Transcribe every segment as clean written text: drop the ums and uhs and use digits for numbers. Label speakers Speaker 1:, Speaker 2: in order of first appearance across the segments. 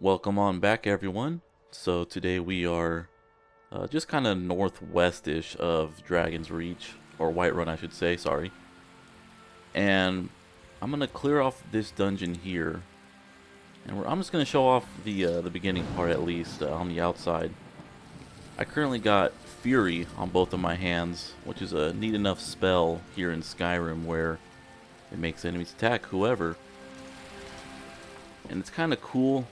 Speaker 1: Welcome on back, everyone. So today we are just kind of northwest-ish of Dragon's Reach, or Whiterun I should say, sorry. And I'm going to clear off this dungeon here. And I'm just going to show off the beginning part at least on the outside. I currently got Fury on both of my hands, which is a neat enough spell here in Skyrim where it makes enemies attack whoever. And it's kind of cool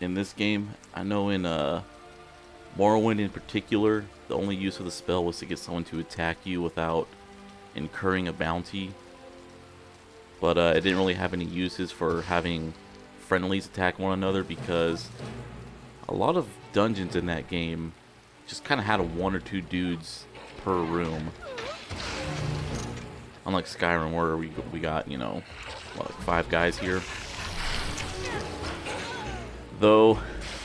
Speaker 1: in this game. I know in Morrowind in particular, the only use of the spell was to get someone to attack you without incurring a bounty. But it didn't really have any uses for having friendlies attack one another, because a lot of dungeons in that game just kind of had one or two dudes per room. Unlike Skyrim, where we got, you know, what, like 5 guys here. Though,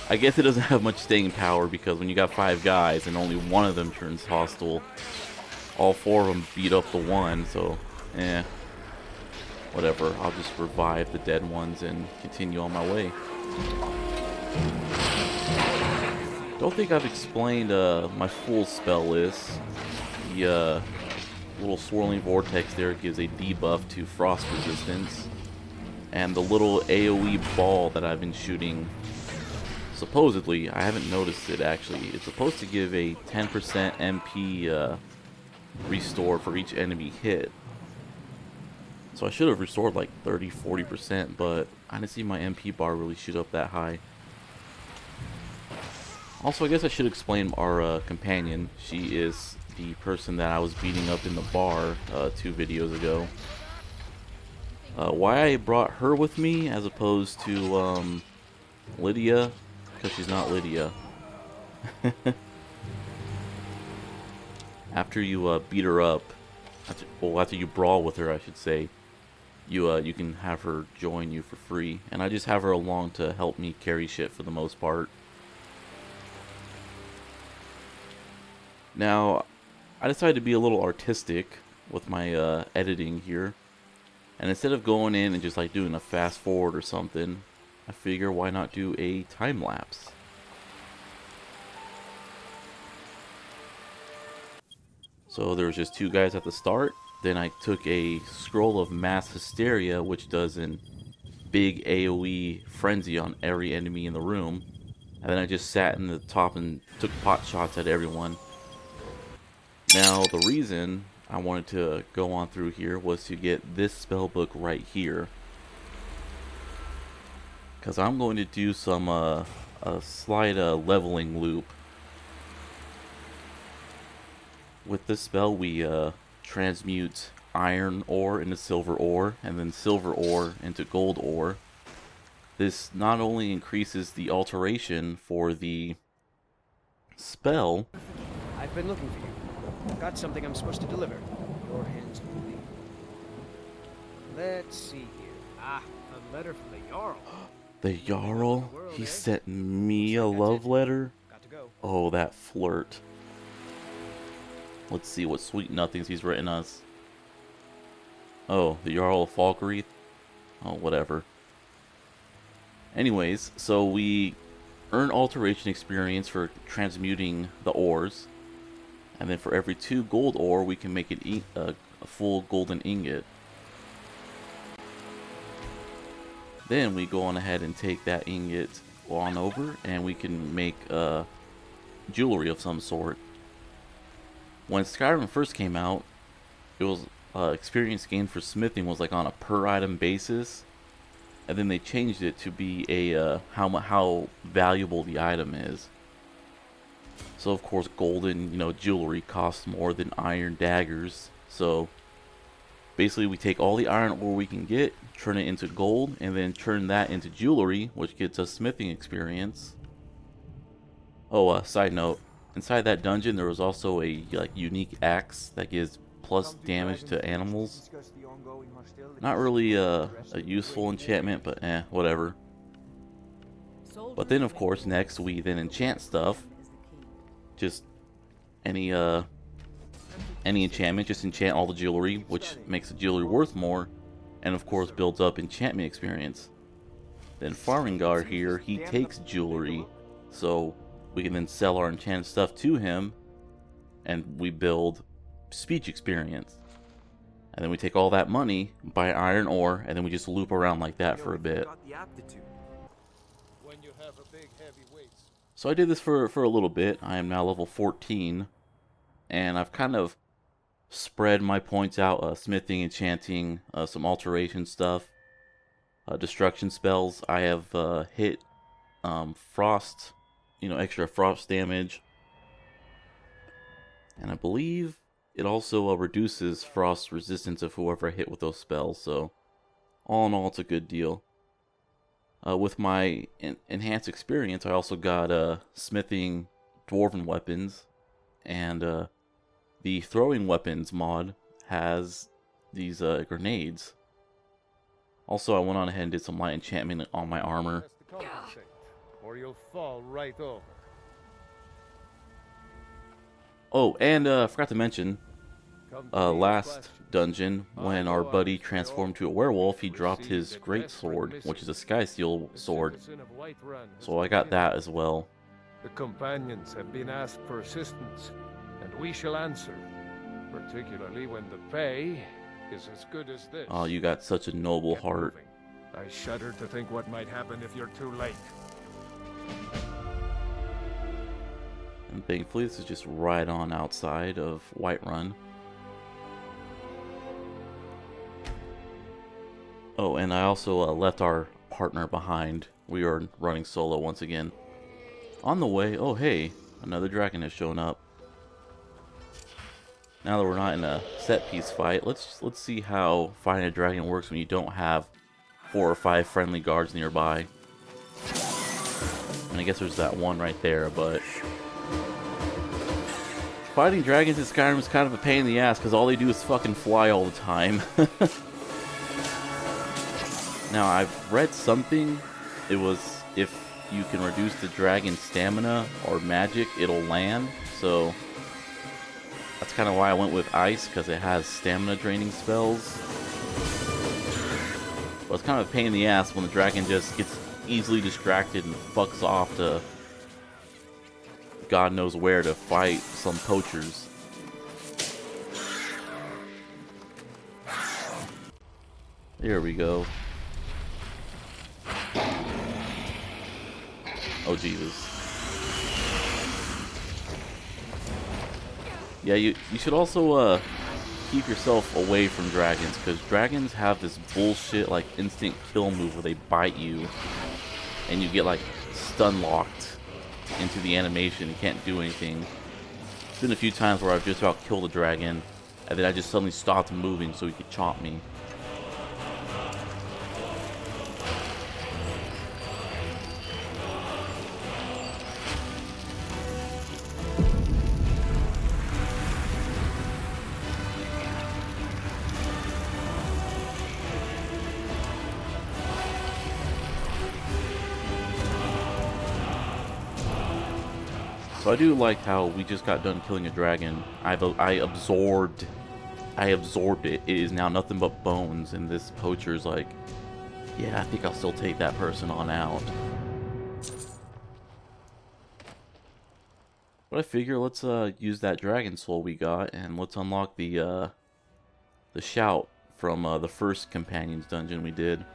Speaker 1: I guess it doesn't have much staying power, because when you got 5 guys and only one of them turns hostile, all 4 of them beat up the one, so, whatever. I'll just revive the dead ones and continue on my way. Don't think I've explained my full spell list. The little swirling vortex there gives a debuff to frost resistance. And the little AoE ball that I've been shooting, supposedly, I haven't noticed it actually, it's supposed to give a 10% MP restore for each enemy hit. So I should have restored like 30-40%, but I didn't see my MP bar really shoot up that high. Also, I guess I should explain our companion. She is the person that I was beating up in the bar 2 videos ago. Why I brought her with me as opposed to Lydia, because she's not Lydia. After you beat her up, after you brawl with her, I should say, you can have her join you for free, and I just have her along to help me carry shit for the most part. Now, I decided to be a little artistic with my editing here. And instead of going in and just like doing a fast forward or something, I figure why not do a time lapse. So there was just 2 guys at the start. Then I took a scroll of mass hysteria, which does a big AoE frenzy on every enemy in the room. And then I just sat in the top and took pot shots at everyone. Now the reason I wanted to go on through here was to get this spell book right here, because I'm going to do some a slight leveling loop. With this spell we transmute iron ore into silver ore, and then silver ore into gold ore. This not only increases the alteration for the spell.
Speaker 2: I've been looking for you. Got something I'm supposed to deliver. Your hands only. Let's see here. Ah, a letter from the Jarl.
Speaker 1: The Jarl? He sent me a love letter?
Speaker 2: Got to go.
Speaker 1: Oh, that flirt. Let's see what sweet nothings he's written us. Oh, the Jarl of Falkreath? Oh, whatever. Anyways, so we earn alteration experience for transmuting the ores. And then for every 2 gold ore, we can make it a full golden ingot. Then we go on ahead and take that ingot on over, and we can make jewelry of some sort. When Skyrim first came out, it was experience gained for smithing was like on a per item basis, and then they changed it to be a how valuable the item is. So of course golden, you know, jewelry costs more than iron daggers. So basically we take all the iron ore we can get, turn it into gold, and then turn that into jewelry, which gets us smithing experience. Oh, side note, inside that dungeon there was also a like unique axe that gives plus damage to animals. Not really a useful enchantment, but whatever. But then of course next we then enchant stuff. Just any enchantment, just enchant all the jewelry, which makes the jewelry worth more, and of course builds up enchantment experience. Then Farengar here, he takes jewelry, so we can then sell our enchanted stuff to him, and we build speech experience. And then we take all that money, buy iron ore, and then we just loop around like that for a bit. So I did this for a little bit. I am now level 14, and I've kind of spread my points out, smithing, enchanting, some alteration stuff, destruction spells. I have hit frost, extra frost damage, and I believe it also reduces frost resistance of whoever I hit with those spells. So all in all, it's a good deal. With my enhanced experience, I also got smithing dwarven weapons, and the throwing weapons mod has these grenades. Also, I went on ahead and did some light enchantment on my armor.
Speaker 3: Or you'll fall right over.
Speaker 1: Oh, and I forgot to mention, last dungeon, when our buddy transformed to a werewolf, he dropped his great sword, which is a Skysteel sword. So I got that as well.
Speaker 3: The companions have been asked for assistance, and we shall answer, particularly when the pay is as good as this.
Speaker 1: Oh, you got such a noble heart.
Speaker 3: I shudder to think what might happen if you're too late.
Speaker 1: And thankfully, this is just right on outside of Whiterun. Oh, and I also left our partner behind. We are running solo once again. On the way, oh hey, another dragon has shown up. Now that we're not in a set piece fight, let's see how fighting a dragon works when you don't have 4 or 5 friendly guards nearby. And I guess there's that one right there, but fighting dragons in Skyrim is kind of a pain in the ass because all they do is fucking fly all the time. Now, I've read something, it was if you can reduce the dragon's stamina or magic, it'll land, so that's kind of why I went with ice, because it has stamina draining spells. But it's kind of a pain in the ass when the dragon just gets easily distracted and fucks off to God knows where to fight some poachers. There we go. Oh Jesus. Yeah, you should also keep yourself away from dragons, because dragons have this bullshit like instant kill move where they bite you and you get like stun locked into the animation. You can't do anything. There's been a few times where I've just about killed a dragon and then I just suddenly stopped moving so he could chomp me. So I do like how we just got done killing a dragon. I absorbed it. It is now nothing but bones, and this poacher's like, yeah, I think I'll still take that person on out. But I figure let's use that dragon soul we got, and let's unlock the shout from the first companions dungeon we did.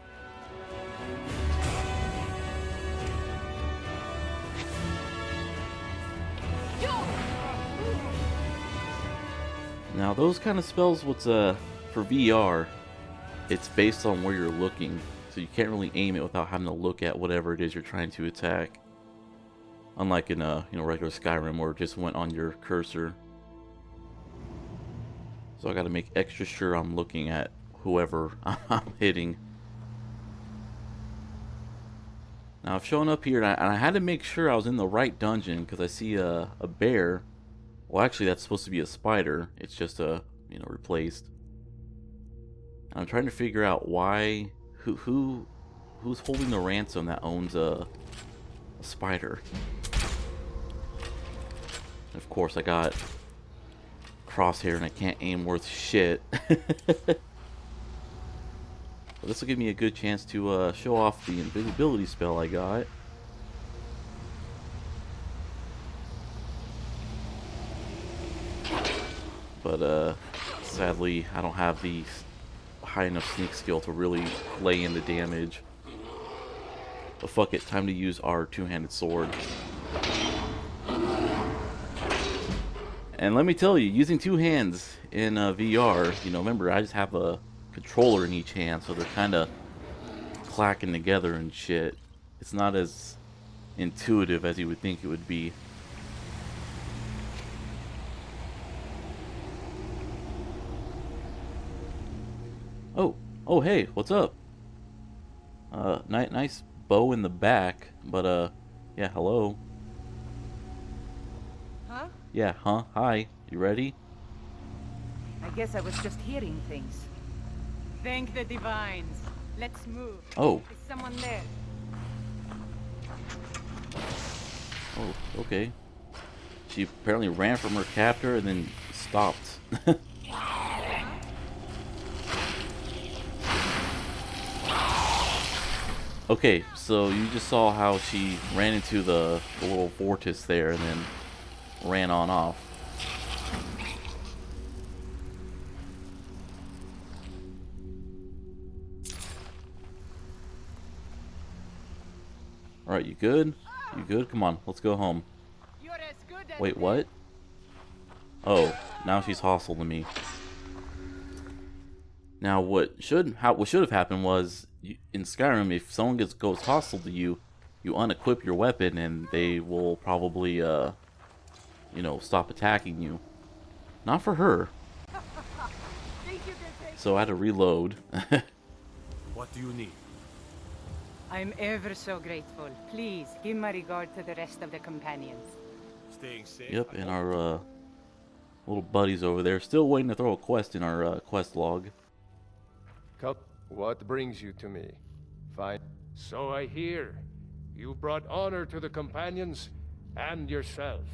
Speaker 1: Now those kind of spells, for VR, it's based on where you're looking, so you can't really aim it without having to look at whatever it is you're trying to attack. Unlike in regular Skyrim where it just went on your cursor. So I got to make extra sure I'm looking at whoever I'm hitting. Now I've shown up here, and I had to make sure I was in the right dungeon because I see a bear. Well, actually, that's supposed to be a spider. It's just replaced. I'm trying to figure out why, who's holding the ransom that owns a spider. And of course, I got crosshair and I can't aim worth shit. But this will give me a good chance to show off the invisibility spell I got. But sadly, I don't have the high enough sneak skill to really lay in the damage. But fuck it, time to use our two-handed sword. And let me tell you, using two hands in VR, you know, remember I just have a controller in each hand, so they're kind of clacking together and shit. It's not as intuitive as you would think it would be. Oh, hey, what's up? Nice bow in the back, but yeah, hello.
Speaker 4: Huh?
Speaker 1: Yeah, huh? Hi, you ready?
Speaker 4: I guess I was just hearing things. Thank the divines. Let's move.
Speaker 1: Oh.
Speaker 4: Is someone there?
Speaker 1: Oh, okay. She apparently ran from her captor and then stopped. Okay, so you just saw how she ran into the little vortex there and then ran on off. Alright, you good? You good? Come on, let's go home.
Speaker 4: You're as good as
Speaker 1: Wait, what? Oh, now she's hostile to me. Now, what should have happened was, in Skyrim, if someone goes hostile to you, you unequip your weapon and they will probably, you know, stop attacking you. Not for her. So I had to reload.
Speaker 5: What do you need?
Speaker 4: I'm ever so grateful. Please, give my regard to the rest of the companions.
Speaker 5: Staying safe.
Speaker 1: Yep, and our little buddies over there still waiting to throw a quest in our quest log.
Speaker 3: What brings you to me? Fine. So I hear. You brought honor to the companions and yourself.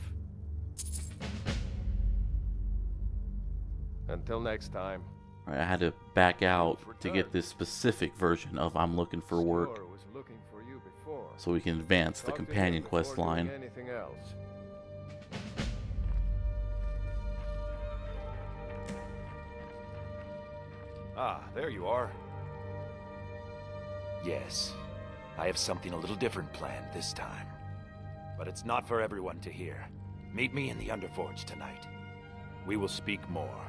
Speaker 3: Until next time.
Speaker 1: Alright, I had to back out to get this specific version of I'm looking for work,
Speaker 3: Score was looking for you before.
Speaker 1: so we can advance the
Speaker 3: Talk to him
Speaker 1: companion
Speaker 3: before
Speaker 1: quest
Speaker 3: doing
Speaker 1: line.
Speaker 3: Anything else?
Speaker 5: Ah, there you are. Yes, I have something a little different planned this time. But it's not for everyone to hear. Meet me in the Underforge tonight. We will speak more.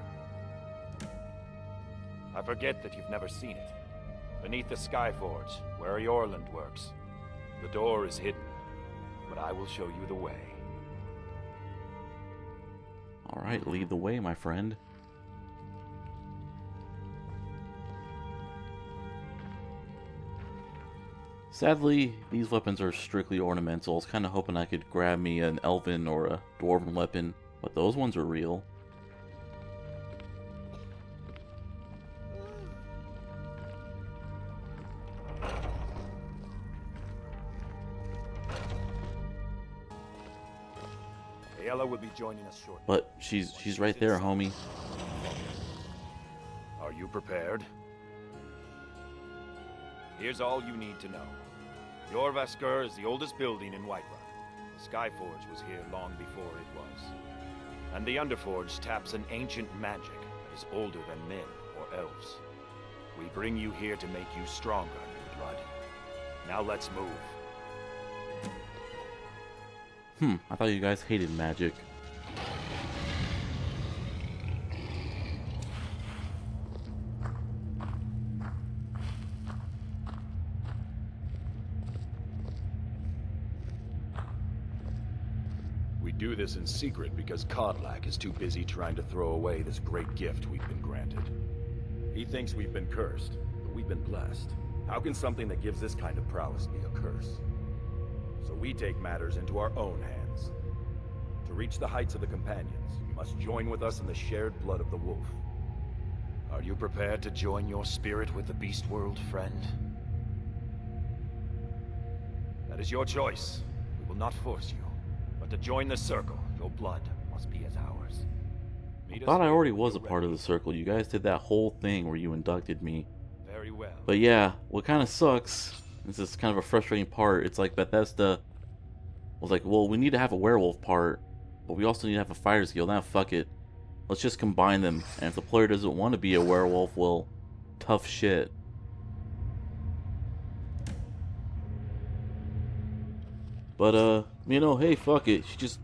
Speaker 5: I forget that you've never seen it. Beneath the Skyforge, where Yorland works. The door is hidden, but I will show you the way.
Speaker 1: Alright, lead the way, my friend. Sadly, these weapons are strictly ornamental. I was kind of hoping I could grab me an elven or a dwarven weapon, but those ones are real.
Speaker 5: Ayala will be joining us shortly.
Speaker 1: But she's right there, homie.
Speaker 5: Are you prepared? Here's all you need to know. Jorvaskr is the oldest building in Whiterun. The Skyforge was here long before it was. And the Underforge taps an ancient magic that is older than men or elves. We bring you here to make you stronger, new blood. Now let's move.
Speaker 1: I thought you guys hated magic.
Speaker 5: We do this in secret because Kodlak is too busy trying to throw away this great gift we've been granted. He thinks we've been cursed, but we've been blessed. How can something that gives this kind of prowess be a curse? So we take matters into our own hands. To reach the heights of the Companions, you must join with us in the shared blood of the wolf. Are you prepared to join your spirit with the Beast World, friend? That is your choice. We will not force you. But to join the Circle, your blood must be as ours.
Speaker 1: I thought I already was a part of the Circle. You guys did that whole thing where you inducted me.
Speaker 5: Very
Speaker 3: well.
Speaker 1: But yeah, what kind of sucks, this is kind of a frustrating part, it's like Bethesda was like, well, we need to have a werewolf part, but we also need to have a fighter's guild. Now, fuck it. Let's just combine them, and if the player doesn't want to be a werewolf, well, tough shit. But, you know, hey, fuck it. She just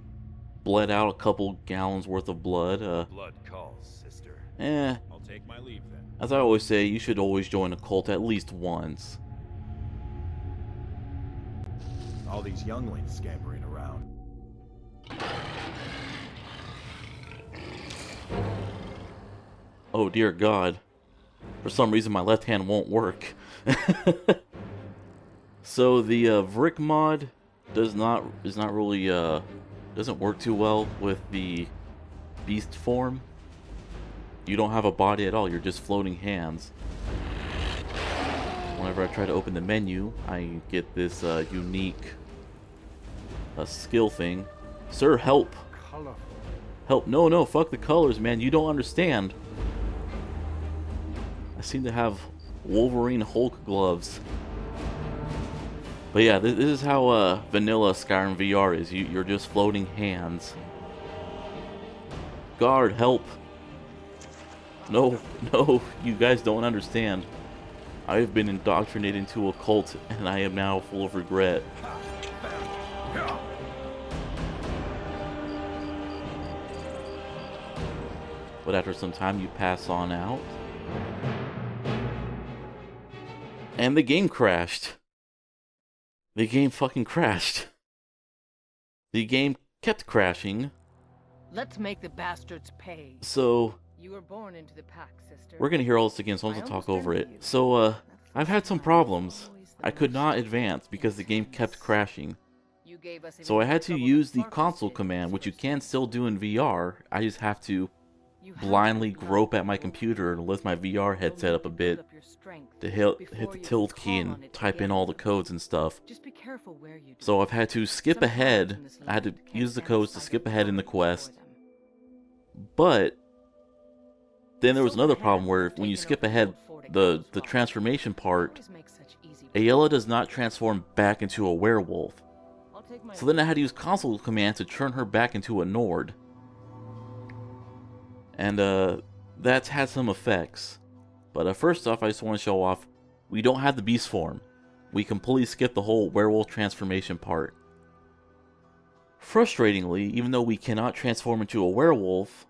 Speaker 1: bled out a couple gallons worth of blood.
Speaker 5: Blood calls, sister.
Speaker 1: I'll
Speaker 5: take my leave then.
Speaker 1: As I always say, you should always join a cult at least once.
Speaker 5: All these younglings scampering around.
Speaker 1: Oh dear God. For some reason my left hand won't work. So the Vrick mod doesn't work too well with the beast form. You don't have a body at all, you're just floating hands. Whenever I try to open the menu, I get this unique skill thing. Sir, help!
Speaker 3: Colorful.
Speaker 1: Help! No, fuck the colors, man. You don't understand. I seem to have Wolverine Hulk gloves. But yeah, this is how vanilla Skyrim VR is. You're just floating hands. Guard, help! No, you guys don't understand. I have been indoctrinated into a cult, and I am now full of regret. But after some time, you pass on out. And the game crashed. The game fucking crashed. The game kept crashing.
Speaker 4: Let's make the bastards pay.
Speaker 1: So,
Speaker 4: You were born into the pack, sister.
Speaker 1: we're gonna hear all this again, so I'm gonna talk over it. So, I've had some problems. I could not advance because the game kept crashing.
Speaker 4: You gave us
Speaker 1: So I had to
Speaker 4: trouble
Speaker 1: use
Speaker 4: than
Speaker 1: the
Speaker 4: Farkas
Speaker 1: console
Speaker 4: did,
Speaker 1: command, which you
Speaker 4: sisters.
Speaker 1: can still do in VR. I just have to
Speaker 4: You have
Speaker 1: blindly
Speaker 4: to
Speaker 1: grope at my
Speaker 4: love
Speaker 1: computer and lift my VR
Speaker 4: You'll
Speaker 1: headset
Speaker 4: need
Speaker 1: up a
Speaker 4: to build
Speaker 1: bit
Speaker 4: up your strength
Speaker 1: to hit
Speaker 4: before
Speaker 1: the
Speaker 4: you
Speaker 1: tilt
Speaker 4: can
Speaker 1: key
Speaker 4: call on
Speaker 1: and
Speaker 4: it
Speaker 1: type in
Speaker 4: again.
Speaker 1: all the codes and stuff.
Speaker 4: Just be careful where you do.
Speaker 1: So I've had to skip
Speaker 4: Some powers
Speaker 1: ahead.
Speaker 4: in this
Speaker 1: I had to
Speaker 4: land can't
Speaker 1: use the
Speaker 4: stand
Speaker 1: codes to
Speaker 4: sight
Speaker 1: skip
Speaker 4: of
Speaker 1: ahead in the
Speaker 4: power before
Speaker 1: quest.
Speaker 4: them.
Speaker 1: But then there was another
Speaker 4: Silverhand
Speaker 1: problem where
Speaker 4: have
Speaker 1: when you
Speaker 4: taken
Speaker 1: skip
Speaker 4: over the
Speaker 1: ahead,
Speaker 4: old fort at
Speaker 1: the
Speaker 4: Gallows Rock.
Speaker 1: transformation part,
Speaker 4: Always make such easy
Speaker 1: Ayala does not transform back into a werewolf.
Speaker 4: I'll take my
Speaker 1: So then I had to use console commands to turn her back into a Nord. And that's had some effects. But first off, I just want to show off, we don't have the beast form. We completely skipped the whole werewolf transformation part. Frustratingly, even though we cannot transform into a werewolf,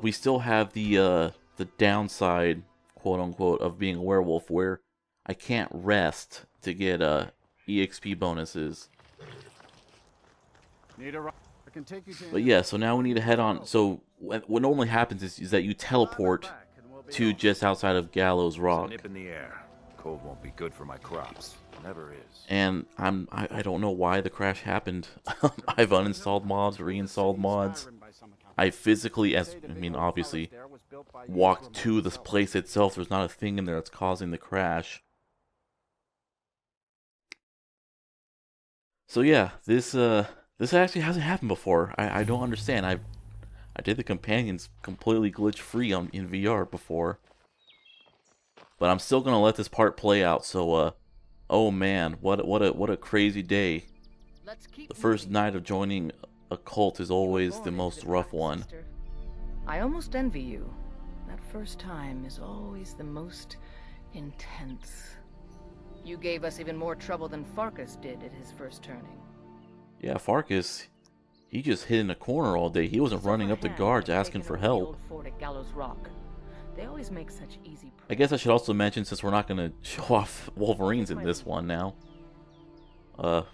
Speaker 1: we still have the downside, quote unquote, of being a werewolf, where I can't rest to get EXP bonuses. But yeah, so now we need to head on. So what normally happens is that you teleport to just outside of Gallows Rock.
Speaker 5: Nip in the air. Cold won't be good for my crops. Never is.
Speaker 1: And I don't know why the crash happened. I've uninstalled mods, reinstalled mods. I physically, obviously, walked to this place itself. There's not a thing in there that's causing the crash. So yeah, this actually hasn't happened before. I don't understand. I did the companions completely glitch free in VR before. But I'm still gonna let this part play out, so oh man, what a crazy day.
Speaker 4: Let's keep
Speaker 1: The first
Speaker 4: moving.
Speaker 1: night of joining a cult is
Speaker 4: You were
Speaker 1: always
Speaker 4: born
Speaker 1: the
Speaker 4: into
Speaker 1: most
Speaker 4: the
Speaker 1: rough
Speaker 4: pack,
Speaker 1: one.
Speaker 4: sister. I almost envy you. That first time is always the most intense. You gave us even more trouble than Farkas did at his first turning.
Speaker 1: Yeah, Farkas, he just hid in a corner all day. He wasn't running up to
Speaker 4: Silverhand
Speaker 1: guards
Speaker 4: have
Speaker 1: asking
Speaker 4: taken
Speaker 1: for
Speaker 4: over the
Speaker 1: help.
Speaker 4: old fort at Gallows Rock. They always make such easy prey.
Speaker 1: I guess I should also mention, since we're not going to show off Wolverines in this one now.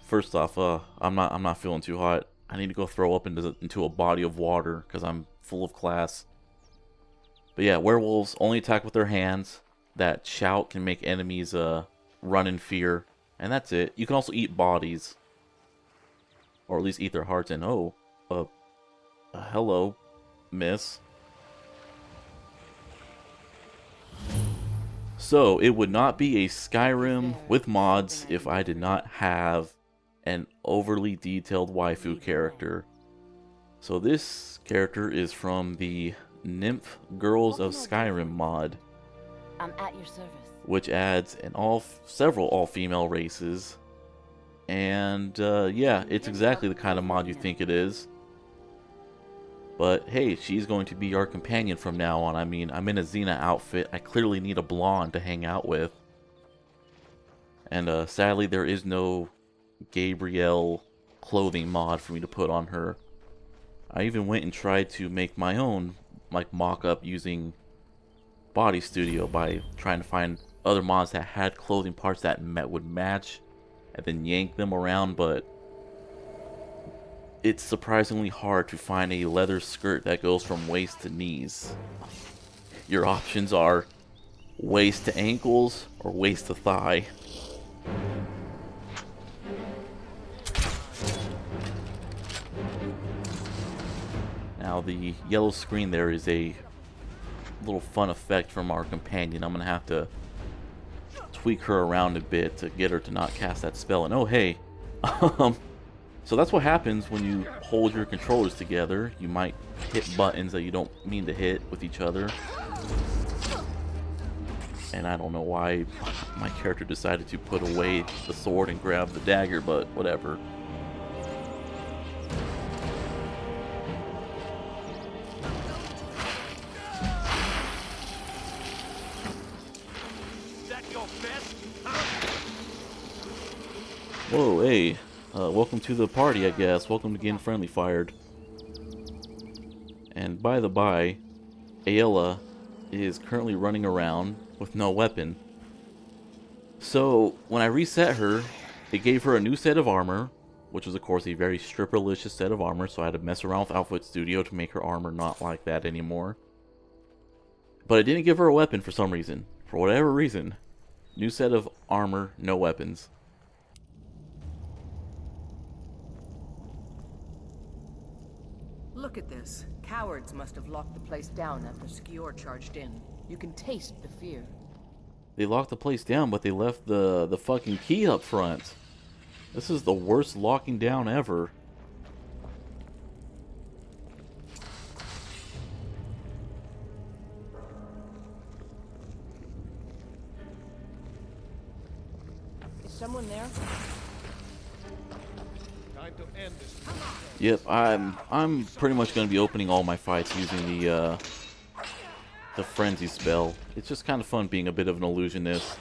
Speaker 1: First off, I'm not feeling too hot. I need to go throw up into a body of water because I'm full of class. But yeah, werewolves only attack with their hands. That shout can make enemies run in fear, and that's it. You can also eat bodies, or at least eat their hearts. And oh, hello, miss. So, it would not be a Skyrim with mods if I did not have an overly detailed waifu character. So this character is from the Nymph Girls of Skyrim mod,
Speaker 6: I'm at your service.
Speaker 1: which adds several all-female races. And yeah, it's exactly the kind of mod you think it is. But hey, she's going to be our companion from now on. I mean, I'm in a Xena outfit. I clearly need a blonde to hang out with. And sadly, there is no Gabrielle clothing mod for me to put on her. I even went and tried to make my own like mock-up using Body Studio by trying to find other mods that had clothing parts that would match and then yank them around, but it's surprisingly hard to find a leather skirt that goes from waist to knees. Your options are waist to ankles or waist to thigh. Now the yellow screen there is a little fun effect from our companion. I'm gonna have to tweak her around a bit to get her to not cast that spell. And oh hey, so that's what happens when you hold your controllers together. You might hit buttons that you don't mean to hit with each other. And I don't know why my character decided to put away the sword and grab the dagger, but whatever. Whoa, hey. Welcome to the party, I guess. Welcome to getting friendly fired. And by the by, Ayla is currently running around with no weapon. So, when I reset her, it gave her a new set of armor, which was of course a very stripperlicious set of armor, so I had to mess around with Outfit Studio to make her armor not like that anymore. But it didn't give her a weapon for some reason. For whatever reason. New set of armor, no weapons.
Speaker 4: Look at this. Cowards must have locked the place down after Skior charged in. You can taste the fear.
Speaker 1: They locked the place down, but they left the fucking key up front. This is the worst locking down ever.
Speaker 4: Is someone there?
Speaker 3: Time to end this.
Speaker 1: Yep, I'm pretty much going to be opening all my fights using the frenzy spell. It's just kind of fun being a bit of an illusionist.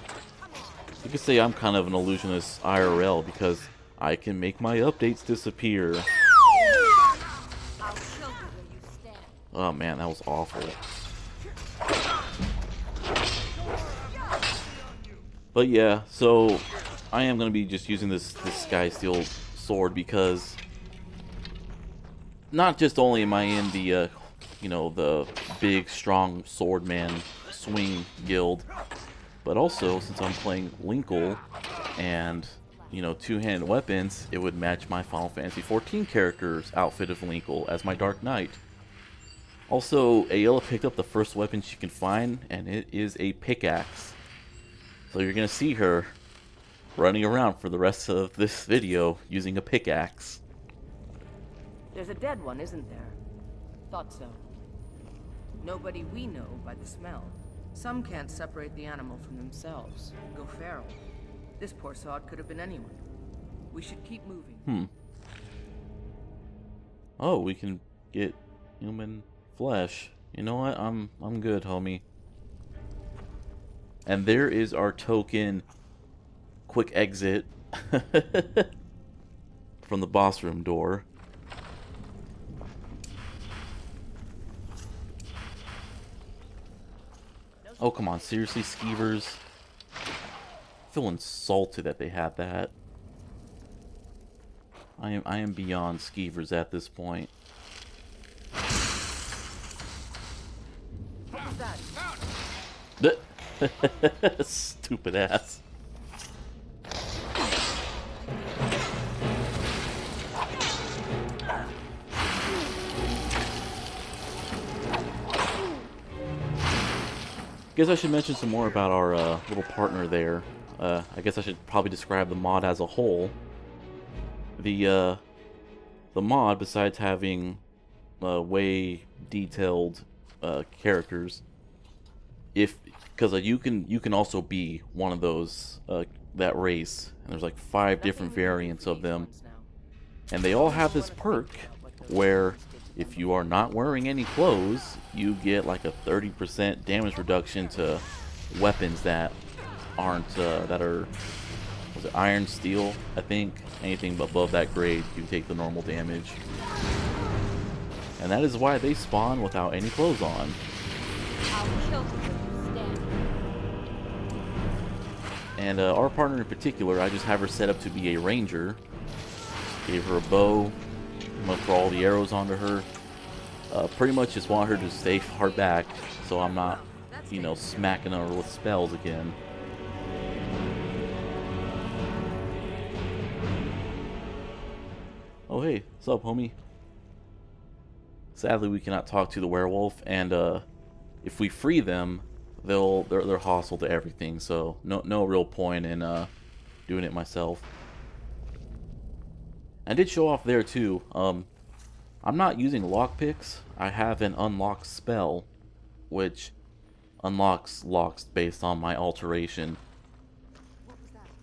Speaker 1: You could say I'm kind of an illusionist IRL because I can make my updates disappear. Oh man, that was awful. But yeah, so I am going to be just using this Sky Steel sword because not just only am I in the, you know, the big, strong swordman swing guild, but also, since I'm playing Linkle and, you know, two-handed weapons, it would match my Final Fantasy XIV character's outfit of Linkle as my Dark Knight. Also, Ayla picked up the first weapon she can find, and it is a pickaxe. So you're going to see her running around for the rest of this video using a pickaxe.
Speaker 4: There's a dead one, isn't there? Thought so. Nobody we know by the smell. Some can't separate the animal from themselves. Go feral. This poor sod could have been anyone. We should keep moving.
Speaker 1: Oh, we can get human flesh. You know what? I'm good, homie. And there is our token quick exit from the boss room door. Oh, come on. Seriously, skeevers? I feel insulted that they had that. I am beyond skeevers at this point. Stupid ass. Guess I should mention some more about our little partner there. I guess I should probably describe the mod as a whole. The mod, besides having way detailed characters, if because you can also be one of those that race, and there's like 5 different variants of them, and they all have this perk where if you are not wearing any clothes, you get like a 30% damage reduction to weapons that aren't that are, was it iron, steel? I think anything above that grade, you take the normal damage, and that is why they spawn without any clothes on.
Speaker 6: I'll kill you when you stand.
Speaker 1: And our partner in particular, I just have her set up to be a ranger. Gave her a bow. I'm gonna throw all the arrows onto her. Pretty much just want her to stay far back, so I'm not, you know, smacking her with spells again. Oh hey, what's up, homie? Sadly, we cannot talk to the werewolf, and if we free them, they're hostile to everything. So no real point in doing it myself. I did show off there too. I'm not using lockpicks. I have an unlock spell, which unlocks locks based on my alteration.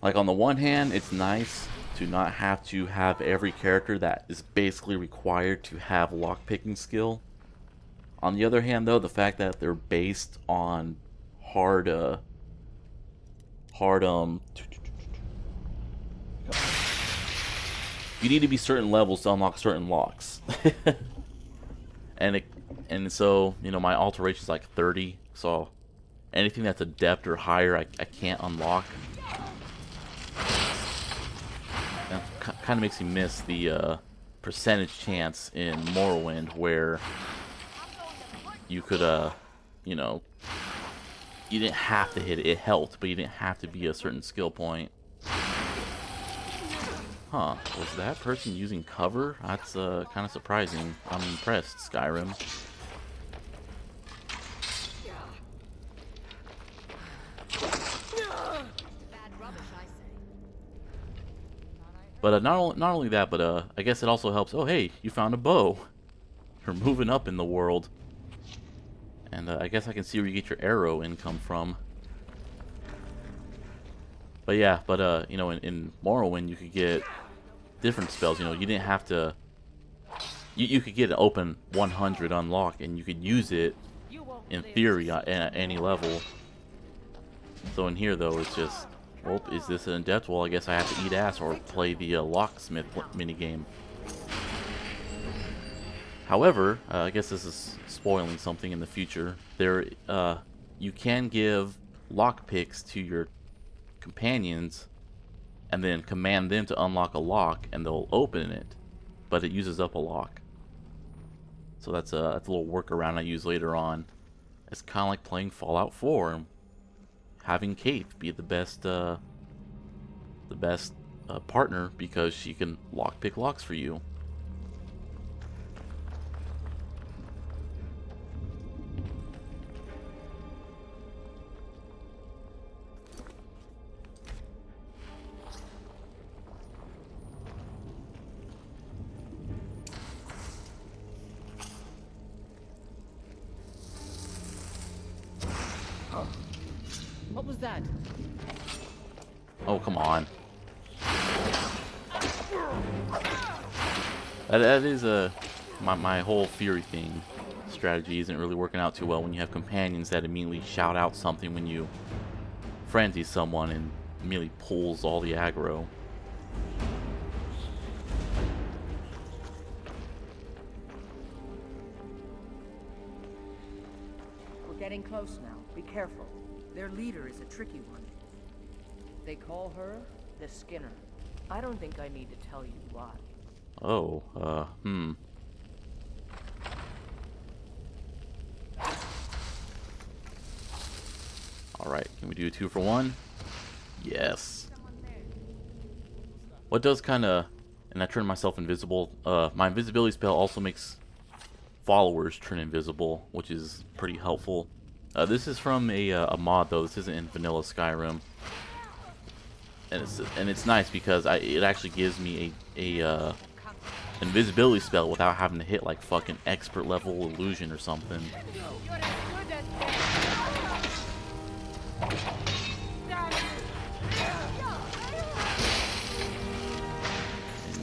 Speaker 1: Like, on the one hand, it's nice to not have to have every character that is basically required to have lockpicking skill. On the other hand, though, the fact that they're based on hard you need to be certain levels to unlock certain locks. and so, you know, my alteration is like 30, so anything that's adept or higher I can't unlock. That kind of makes me miss the percentage chance in Morrowind where you could you know, you didn't have to hit it. It helped, but you didn't have to be a certain skill point. Huh, was that person using cover? That's kind of surprising. I'm impressed, Skyrim. But not only that, but I guess it also helps. Oh hey, you found a bow. You're moving up in the world. And I guess I can see where you get your arrow income from. But yeah, you know, in Morrowind you could get different spells. You know, you didn't have to. You could get an open 100 unlock, and you could use it in theory at any level. So in here though, it's just, well, is this an adept? Well, I guess I have to eat ass or play the locksmith minigame. However, I guess this is spoiling something in the future. There, you can give lockpicks to your companions and then command them to unlock a lock, and they'll open it, but it uses up a lock. So that's a little workaround I use later on. It's kind of like playing Fallout 4 and having Kate be the best partner, because she can lockpick locks for you.
Speaker 4: What was that?
Speaker 1: Oh, come on. That is my whole Fury thing. Strategy isn't really working out too well when you have companions that immediately shout out something when you frenzy someone and immediately pulls all the aggro.
Speaker 4: We're getting close now. Be careful. Their leader is a tricky one. They call her the Skinner. I don't think I need to tell you why.
Speaker 1: Oh, Alright, can we do a 2-for-1? Yes. What does kinda, and I turn myself invisible, my invisibility spell also makes followers turn invisible, which is pretty helpful. This is from a mod though. This isn't in vanilla Skyrim, and it's nice because it actually gives me a invisibility spell without having to hit like fucking expert level illusion or something.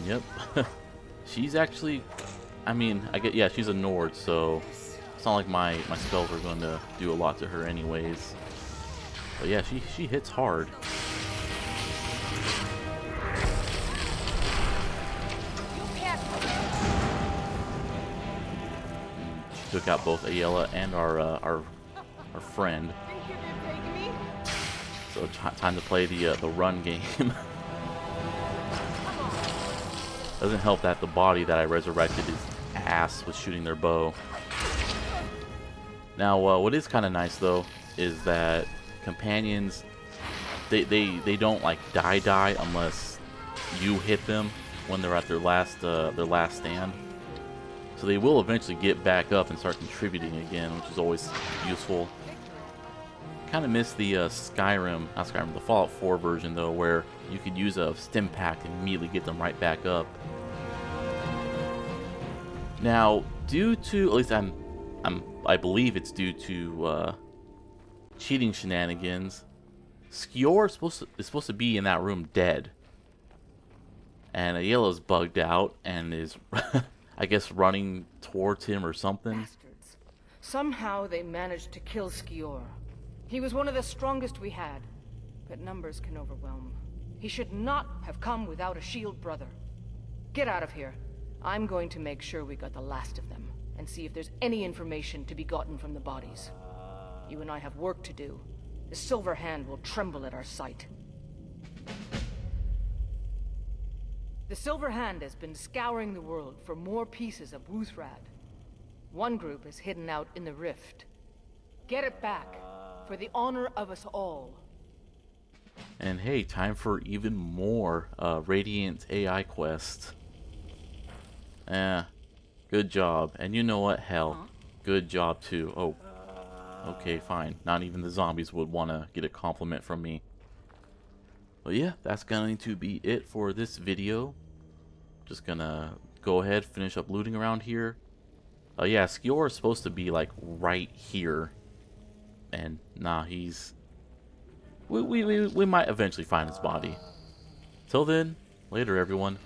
Speaker 1: Yep. She's actually, I mean, yeah, she's a Nord, so it's not like my spells are going to do a lot to her anyways. But yeah, she hits hard. She took out both Ayala and our friend. So time to play the run game. Doesn't help that the body that I resurrected is ass with shooting their bow. Now, what is kind of nice though is that companions, they don't like die unless you hit them when they're at their last stand. So they will eventually get back up and start contributing again, which is always useful. Kind of miss the not Skyrim, the Fallout 4 version though, where you could use a stim pack and immediately get them right back up. Now, due to, at least I believe it's due to cheating shenanigans, Skior is supposed to be in that room dead, and Ayala's bugged out and is, I guess, running towards him or something.
Speaker 4: Bastards. Somehow they managed to kill Skior. He was one of the strongest we had, but numbers can overwhelm. He should not have come without a shield brother. Get out of here. I'm going to make sure we got the last of them, and see if there's any information to be gotten from the bodies. You and I have work to do. The Silver Hand will tremble at our sight. The Silver Hand has been scouring the world for more pieces of Wuthrad. One group is hidden out in the Rift. Get it back, for the honor of us all.
Speaker 1: And hey, time for even more Radiant AI quests. Good job. And you know what? Hell, good job too. Oh, okay, fine. Not even the zombies would want to get a compliment from me. But yeah, that's going to be it for this video. Just gonna go ahead, finish up looting around here. Yeah, Skior is supposed to be like right here. And nah, he's... We might eventually find his body. Till then, later everyone.